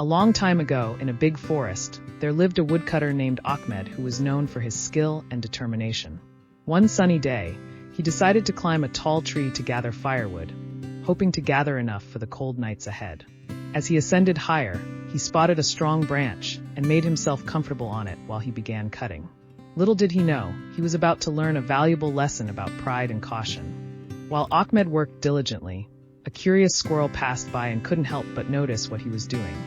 A long time ago, in a big forest, there lived a woodcutter named Ahmed who was known for his skill and determination. One sunny day, he decided to climb a tall tree to gather firewood, hoping to gather enough for the cold nights ahead. As he ascended higher, he spotted a strong branch and made himself comfortable on it while he began cutting. Little did he know, he was about to learn a valuable lesson about pride and caution. While Ahmed worked diligently, a curious squirrel passed by and couldn't help but notice what he was doing.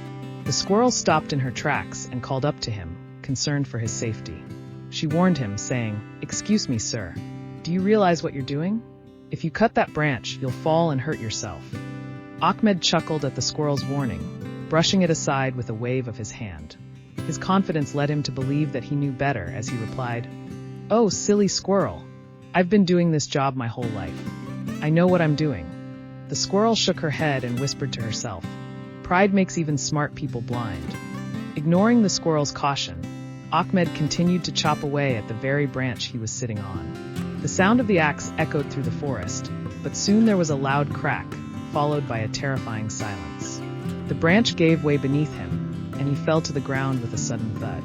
The squirrel stopped in her tracks and called up to him, concerned for his safety. She warned him, saying, "Excuse me, sir. Do you realize what you're doing? If you cut that branch, you'll fall and hurt yourself." Ahmed chuckled at the squirrel's warning, brushing it aside with a wave of his hand. His confidence led him to believe that he knew better as he replied, "Oh, silly squirrel. I've been doing this job my whole life. I know what I'm doing." The squirrel shook her head and whispered to herself, "Pride makes even smart people blind." Ignoring the squirrel's caution, Ahmed continued to chop away at the very branch he was sitting on. The sound of the axe echoed through the forest, but soon there was a loud crack, followed by a terrifying silence. The branch gave way beneath him, and he fell to the ground with a sudden thud.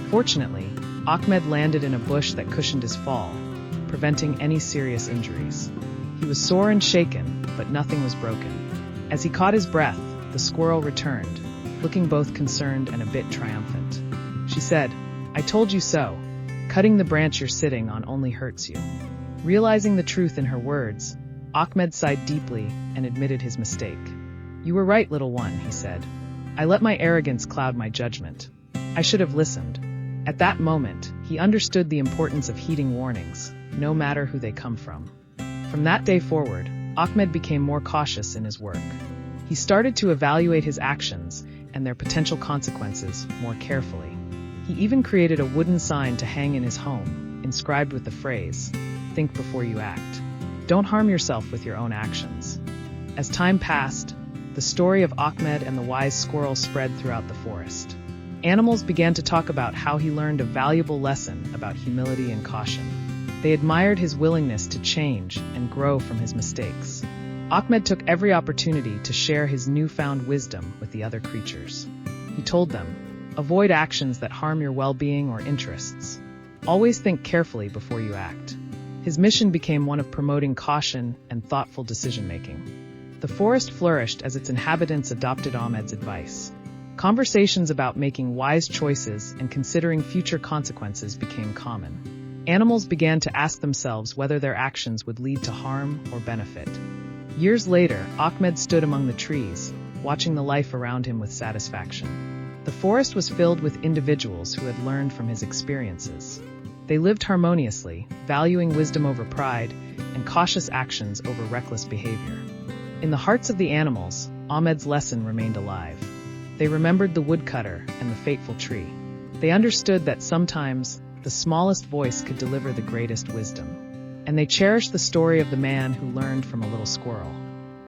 Fortunately, Ahmed landed in a bush that cushioned his fall, preventing any serious injuries. He was sore and shaken, but nothing was broken. As he caught his breath, the squirrel returned, looking both concerned and a bit triumphant. She said, "I told you so. Cutting the branch you're sitting on only hurts you." Realizing the truth in her words, Ahmed sighed deeply and admitted his mistake. "You were right, little one," he said. "I let my arrogance cloud my judgment. I should have listened." At that moment, he understood the importance of heeding warnings, no matter who they come from. From that day forward, Ahmed became more cautious in his work. He started to evaluate his actions and their potential consequences more carefully. He even created a wooden sign to hang in his home, inscribed with the phrase, "Think before you act." Don't harm yourself with your own actions. As time passed, the story of Ahmed and the wise squirrel spread throughout the forest. Animals began to talk about how he learned a valuable lesson about humility and caution. They admired his willingness to change and grow from his mistakes. Ahmed took every opportunity to share his newfound wisdom with the other creatures. He told them, "Avoid actions that harm your well-being or interests. Always think carefully before you act." His mission became one of promoting caution and thoughtful decision-making. The forest flourished as its inhabitants adopted Ahmed's advice. Conversations about making wise choices and considering future consequences became common. Animals began to ask themselves whether their actions would lead to harm or benefit. Years later, Ahmed stood among the trees, watching the life around him with satisfaction. The forest was filled with individuals who had learned from his experiences. They lived harmoniously, valuing wisdom over pride and cautious actions over reckless behavior. In the hearts of the animals, Ahmed's lesson remained alive. They remembered the woodcutter and the fateful tree. They understood that sometimes the smallest voice could deliver the greatest wisdom. And they cherished the story of the man who learned from a little squirrel.